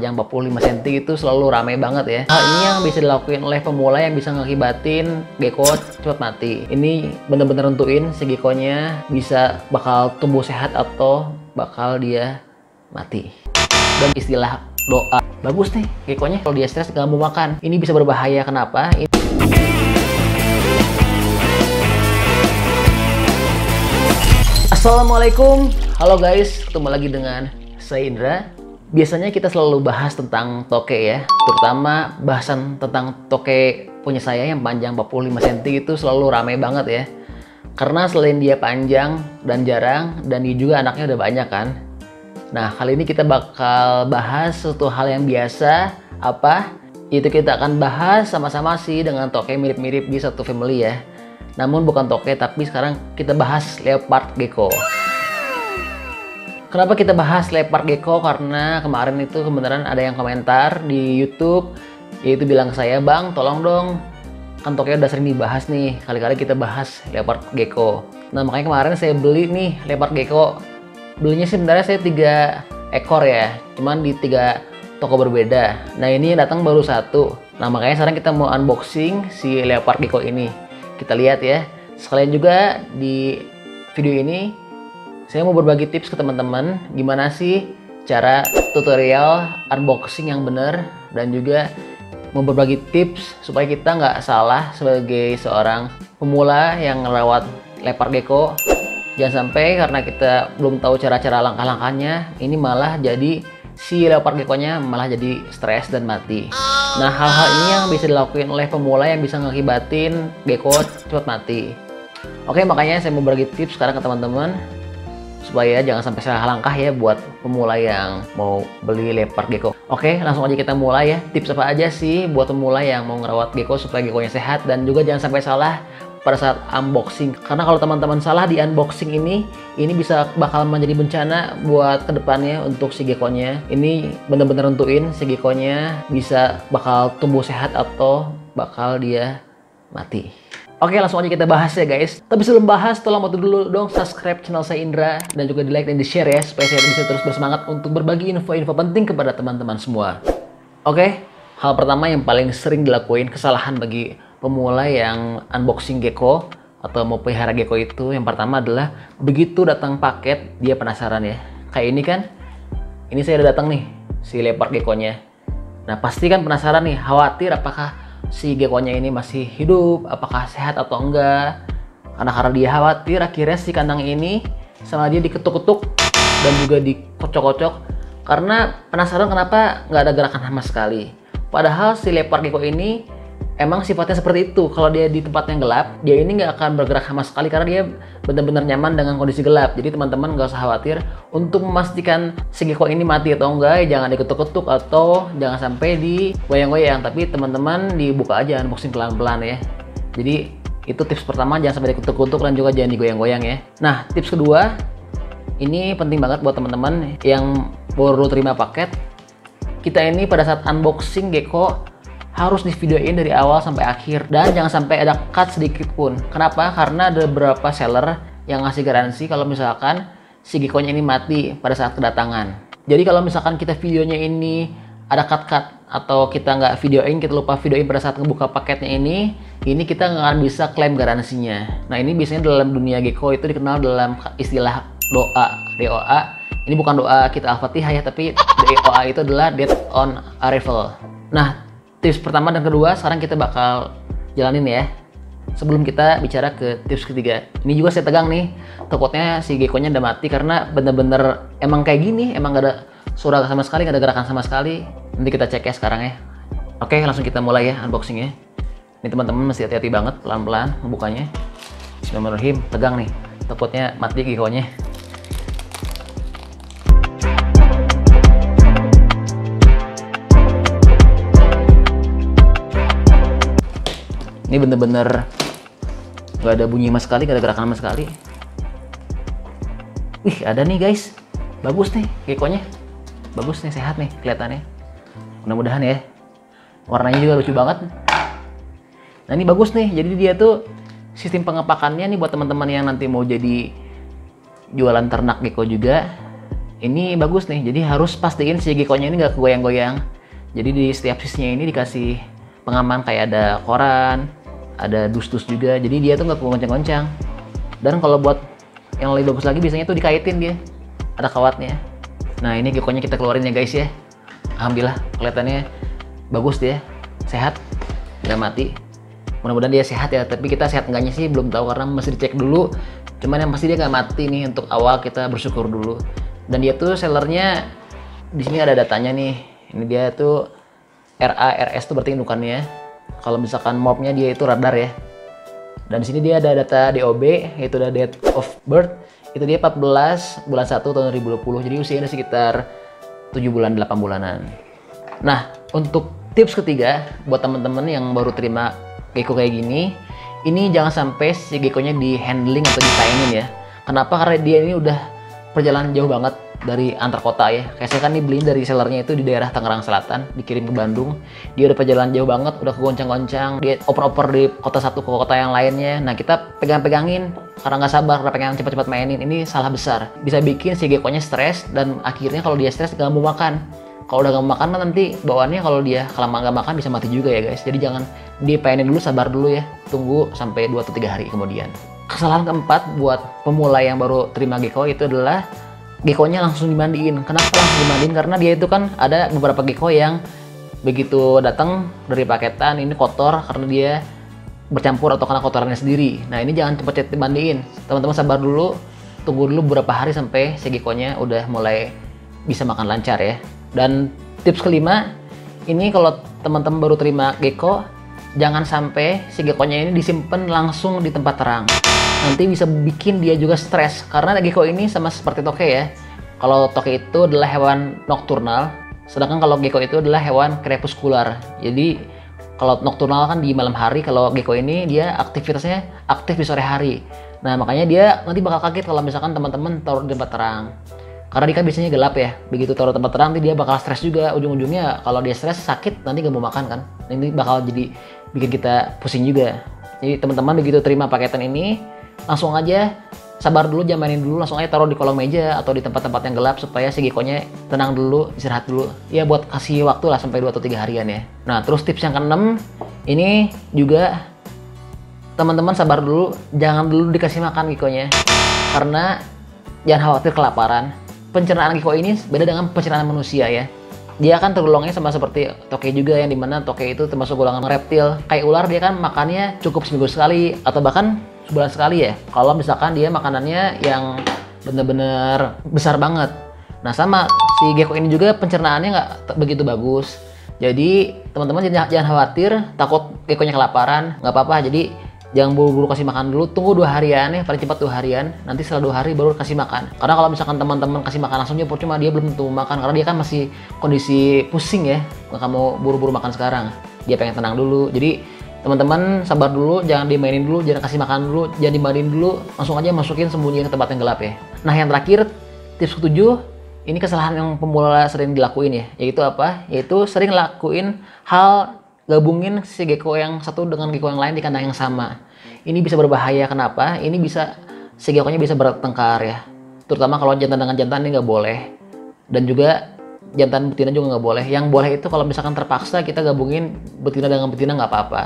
panjang 45 cm itu selalu ramai banget ya. Hal ini yang bisa dilakuin oleh pemula yang bisa ngakibatin gecko cepat mati. Ini bener-bener nentuin si geckonya bisa bakal tumbuh sehat atau bakal dia mati. Dan istilah doa, bagus nih geckonya kalau dia stres gak mau makan. Ini bisa berbahaya, kenapa? Assalamualaikum, halo guys, ketemu lagi dengan saya Indra. Biasanya kita selalu bahas tentang toke ya, terutama bahasan tentang toke punya saya yang panjang 45 cm itu selalu ramai banget ya. Karena selain dia panjang dan jarang, dan dia juga anaknya udah banyak kan. Nah, kali ini kita bakal bahas suatu hal yang biasa, apa? Itu kita akan bahas sama-sama sih dengan toke mirip-mirip di satu family ya. Namun bukan toke, tapi sekarang kita bahas leopard gecko. Kenapa kita bahas leopard gecko? Karena kemarin itu kebenaran ada yang komentar di YouTube, yaitu bilang ke saya, "Bang, tolong dong, kan toke udah sering dibahas nih, kali-kali kita bahas leopard gecko." Nah, makanya kemarin saya beli nih leopard gecko. Belinya sebenarnya saya 3 ekor ya, cuman di 3 toko berbeda. Nah, ini datang baru 1. Nah, makanya sekarang kita mau unboxing si leopard gecko ini. Kita lihat ya. Sekalian juga di video ini saya mau berbagi tips ke teman-teman gimana sih cara tutorial unboxing yang benar, dan juga mau berbagi tips supaya kita nggak salah sebagai seorang pemula yang ngerawat leopard gecko. Jangan sampai karena kita belum tahu cara-cara langkah-langkahnya, ini malah jadi si leopard gecko-nya malah jadi stres dan mati. Nah, hal-hal ini yang bisa dilakuin oleh pemula yang bisa ngakibatin gecko cepat mati. Oke, makanya saya mau berbagi tips sekarang ke teman-teman supaya jangan sampai salah langkah ya buat pemula yang mau beli leopard gecko. Oke, langsung aja kita mulai ya. Tips apa aja sih buat pemula yang mau ngerawat gecko supaya geckonya sehat, dan juga jangan sampai salah pada saat unboxing. Karena kalau teman-teman salah di unboxing ini bisa bakal menjadi bencana buat kedepannya untuk si geckonya. Ini bener-bener nentuin si geckonya bisa bakal tumbuh sehat atau bakal dia mati. Oke, langsung aja kita bahas ya guys. Tapi sebelum bahas, tolong bantu dulu dong subscribe channel saya Indra, dan juga di like dan di share ya, supaya saya bisa terus bersemangat untuk berbagi info-info penting kepada teman-teman semua. Oke, hal pertama yang paling sering dilakuin kesalahan bagi pemula yang unboxing gecko atau mau pelihara gecko itu, yang pertama adalah begitu datang paket dia penasaran ya. Kayak ini kan, ini saya udah datang nih si leopard geckonya. Nah, pasti kan penasaran nih, khawatir apakah si geckonya ini masih hidup, apakah sehat atau enggak. Karena dia khawatir, akhirnya si kandang ini sama dia diketuk-ketuk dan juga dikocok-kocok karena penasaran kenapa nggak ada gerakan sama sekali. Padahal si leopard gecko ini emang sifatnya seperti itu. Kalau dia di tempat yang gelap, dia ini nggak akan bergerak sama sekali karena dia benar-benar nyaman dengan kondisi gelap. Jadi teman-teman nggak usah khawatir. Untuk memastikan si gecko ini mati atau enggak, jangan diketuk-ketuk atau jangan sampai digoyang-goyang. Tapi teman-teman dibuka aja, unboxing pelan-pelan ya. Jadi itu tips pertama, jangan sampai diketuk-ketuk dan juga jangan digoyang-goyang ya. Nah, tips kedua, ini penting banget buat teman-teman yang baru terima paket. Kita ini pada saat unboxing gecko harus di videoin dari awal sampai akhir, dan jangan sampai ada cut sedikit pun. Kenapa? Karena ada beberapa seller yang ngasih garansi kalau misalkan si geckonya ini mati pada saat kedatangan. Jadi kalau misalkan kita videonya ini ada cut-cut atau kita nggak videoin, kita lupa videoin pada saat ngebuka paketnya ini kita nggak akan bisa klaim garansinya. Nah, ini biasanya dalam dunia gecko itu dikenal dalam istilah doa, DOA. Ini bukan doa kita Al-Fatihah ya, tapi DOA itu adalah Death on Arrival. Nah, tips pertama dan kedua sekarang kita bakal jalanin ya. Sebelum kita bicara ke tips ketiga, ini juga saya tegang nih, takutnya si geckonya udah mati karena bener-bener emang kayak gini, emang gak ada suara sama sekali, gak ada gerakan sama sekali. Nanti kita cek ya sekarang ya. Oke, langsung kita mulai ya unboxingnya. Ini teman-teman mesti hati-hati banget, pelan-pelan membukanya. Bismillahirrahmanirrahim. Tegang nih, takutnya mati geckonya. Ini bener-bener nggak ada bunyi sama sekali, nggak ada gerakan sama sekali. Wih, ada nih guys, bagus nih geckonya, bagus nih, sehat nih kelihatannya. Mudah-mudahan ya. Warnanya juga lucu banget. Nah, ini bagus nih. Jadi dia tuh sistem pengepakannya nih buat teman-teman yang nanti mau jadi jualan ternak gecko juga. ini bagus nih, jadi harus pastiin si gecko-nya ini nggak goyang-goyang. Jadi di setiap sisinya ini dikasih pengaman kayak ada koran, ada dus-dus juga, jadi dia tuh nggak goncang-goncang. Dan kalau buat yang lebih bagus lagi biasanya tuh dikaitin dia, ada kawatnya. Nah ini gecko-nya kita keluarin ya guys ya. Alhamdulillah kelihatannya bagus dia, sehat, nggak mati. Mudah-mudahan dia sehat ya, tapi kita sehat enggaknya sih belum tahu karena masih dicek dulu. Cuman yang pasti dia nggak mati nih, untuk awal kita bersyukur dulu. Dan dia tuh sellernya di sini ada datanya nih. Ini dia tuh RARS tuh berarti indukannya. Kalau misalkan mobnya dia itu radar ya. Dan di sini dia ada data DOB, yaitu ada date of birth. Itu dia 14 bulan 1 tahun 2020. Jadi usianya sekitar 7 bulan 8 bulanan. Nah, untuk tips ketiga buat teman-teman yang baru terima gecko kayak gini, ini jangan sampai si gecko-nya di handling atau dipainin ya. Kenapa? Karena dia ini udah perjalanan jauh banget dari antar kota ya. Kayak saya kan nih beliin dari sellernya itu di daerah Tangerang Selatan, dikirim ke Bandung. Dia udah perjalanan jauh banget, udah kegoncang-goncang. Dia oper-oper di kota satu ke kota yang lainnya. Nah kita pegang-pegangin karena nggak sabar, karena pengen cepat-cepat mainin. Ini salah besar. Bisa bikin si gecko-nya stres dan akhirnya kalau dia stres nggak mau makan. Kalau udah nggak mau makan nanti bawaannya kalau dia kelamaan nggak makan bisa mati juga ya guys. Jadi jangan dipainin dulu, sabar dulu ya. Tunggu sampai 2 atau 3 hari kemudian. Kesalahan keempat buat pemula yang baru terima gecko itu adalah gecko-nya langsung dimandiin. Kenapa langsung dimandiin? Karena dia itu kan ada beberapa gecko yang begitu datang dari paketan ini kotor karena dia bercampur atau karena kotorannya sendiri. Nah ini jangan cepet-cepet dimandiin. Teman-teman sabar dulu, tunggu dulu beberapa hari sampai si gecko-nya udah mulai bisa makan lancar ya. Dan tips kelima, ini kalau teman-teman baru terima gecko, jangan sampai si gecko-nya ini disimpan langsung di tempat terang. Nanti bisa bikin dia juga stres karena gecko ini sama seperti toke ya. Kalau toke itu adalah hewan nokturnal, sedangkan kalau gecko itu adalah hewan crepuscular. Jadi kalau nokturnal kan di malam hari, kalau gecko ini dia aktivitasnya aktif di sore hari. Nah makanya dia nanti bakal kaget kalau misalkan teman-teman taruh di tempat terang. Karena dia kan biasanya gelap ya, begitu taruh tempat terang nanti dia bakal stres juga. Ujung-ujungnya kalau dia stres sakit nanti gak mau makan kan. Ini bakal jadi bikin kita pusing juga. Jadi teman-teman begitu terima paketan ini, langsung aja sabar dulu, jangan mainin dulu, langsung aja taruh di kolong meja atau di tempat-tempat yang gelap supaya si gecko-nya tenang dulu, istirahat dulu. Ya buat kasih waktu lah sampai 2 atau 3 harian ya. Nah terus tips yang keenam, ini juga teman-teman sabar dulu, jangan dulu dikasih makan gecko-nya. Karena jangan khawatir kelaparan. Pencernaan gecko ini beda dengan pencernaan manusia ya. Dia kan tergolongnya sama seperti toke juga, yang dimana toke itu termasuk golongan reptil. Kayak ular dia kan makannya cukup seminggu sekali atau bahkan sebulan sekali ya. Kalau misalkan dia makanannya yang bener-bener besar banget. Nah sama si gecko ini juga pencernaannya nggak begitu bagus. Jadi teman-teman jangan khawatir takut gecko-nya kelaparan, nggak apa-apa. Jadi jangan buru-buru kasih makan dulu, tunggu 2 harian ya, paling cepat 2 harian. Nanti setelah 2 hari baru kasih makan. Karena kalau misalkan teman-teman kasih makan langsung cuma dia belum tentu makan, karena dia kan masih kondisi pusing ya. Nggak mau buru-buru makan sekarang. Dia pengen tenang dulu. Jadi teman-teman sabar dulu, jangan dimainin dulu, jangan kasih makan dulu, jangan dimandiin dulu, langsung aja masukin sembunyiin ke tempat yang gelap ya. Nah yang terakhir, tips ke-7, ini kesalahan yang pemula sering dilakuin ya, yaitu apa? Yaitu sering lakuin hal gabungin si gecko yang satu dengan gecko yang lain di kandang yang sama. Ini bisa berbahaya. Kenapa? Ini bisa si gecko-nya bisa bertengkar ya. Terutama kalau jantan dengan jantan ini nggak boleh. Dan juga jantan betina juga nggak boleh. Yang boleh itu kalau misalkan terpaksa kita gabungin betina dengan betina nggak apa-apa.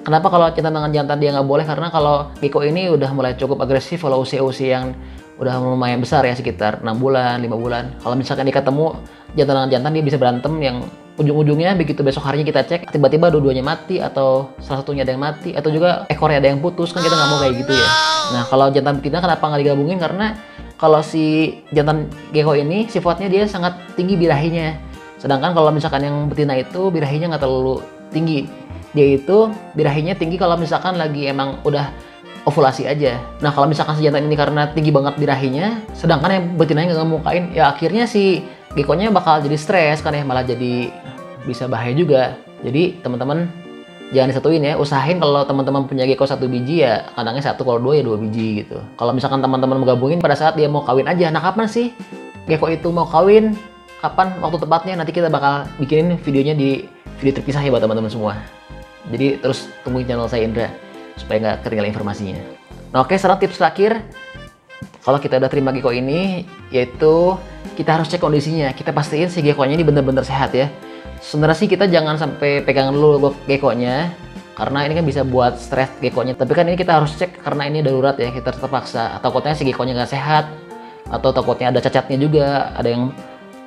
Kenapa kalau jantan dengan jantan dia nggak boleh? Karena kalau gecko ini udah mulai cukup agresif kalau usia-usia yang udah lumayan besar ya, sekitar 6 bulan, 5 bulan. Kalau misalkan dia ketemu jantan dengan jantan, dia bisa berantem yang ujung-ujungnya begitu besok harinya kita cek tiba-tiba dua-duanya mati atau salah satunya ada yang mati atau juga ekornya ada yang putus, kan kita nggak mau kayak gitu ya. Nah kalau jantan betina kenapa nggak digabungin? Karena kalau si jantan gecko ini sifatnya dia sangat tinggi birahinya, sedangkan kalau misalkan yang betina itu birahinya nggak terlalu tinggi. Dia itu birahinya tinggi kalau misalkan lagi emang udah ovulasi aja. Nah kalau misalkan si jantan ini karena tinggi banget birahinya, sedangkan yang betinanya nggak ngemukain, ya akhirnya si gecko-nya bakal jadi stres kan ya, malah jadi bisa bahaya juga. Jadi teman-teman jangan disatuin ya, usahain kalau teman-teman punya gecko 1 biji ya kandangnya 1, kalau 2 ya 2 biji gitu. Kalau misalkan teman-teman mau gabungin pada saat dia mau kawin aja. Nah kapan sih gecko itu mau kawin? Kapan waktu tepatnya? Nanti kita bakal bikinin videonya di video terpisah ya buat teman-teman semua. Jadi terus tungguin channel saya Indra supaya nggak ketinggalan informasinya. Nah oke, sekarang tips terakhir kalau kita udah terima gecko ini, yaitu kita harus cek kondisinya. Kita pastiin si gecko-nya ini bener-bener sehat ya. Sebenarnya sih kita jangan sampai pegang dulu gecko-nya, karena ini kan bisa buat stres gecko-nya. Tapi kan ini kita harus cek karena ini darurat ya, kita terpaksa. Takutnya si gecko-nya nggak sehat, atau takutnya ada cacatnya juga, ada yang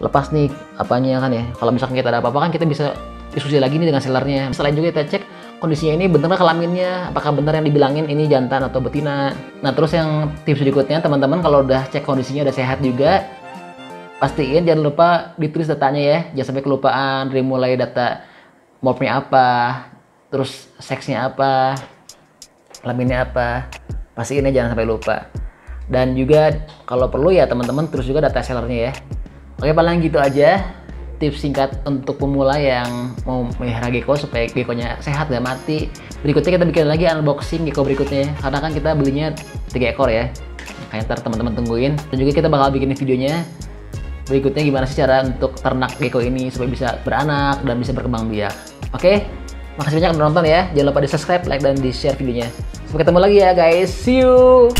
lepas nih apanya kan ya. Kalau misalkan kita ada apa-apa kan kita bisa diskusi lagi nih dengan sellernya. Selain juga kita cek kondisinya ini bener kelaminnya, apakah bener yang dibilangin ini jantan atau betina. Nah terus yang tips berikutnya teman-teman, kalau udah cek kondisinya udah sehat juga, pastiin jangan lupa ditulis datanya ya, jangan sampai kelupaan. Dari mulai data morphnya apa, terus seksnya apa, kelaminnya apa, pastiin ya jangan sampai lupa. Dan juga kalau perlu ya teman-teman terus juga data sellernya ya. Oke, paling gitu aja tips singkat untuk pemula yang mau melihara gecko supaya gecko-nya sehat gak mati. Berikutnya kita bikin lagi unboxing gecko berikutnya, karena kan kita belinya 3 ekor ya. Makanya ntar teman-teman tungguin. Dan juga kita bakal bikin videonya berikutnya gimana sih cara untuk ternak gecko ini supaya bisa beranak dan bisa berkembang biak. Oke, makasih banyak udah nonton ya. Jangan lupa di subscribe, like, dan di share videonya. Sampai ketemu lagi ya guys. See you.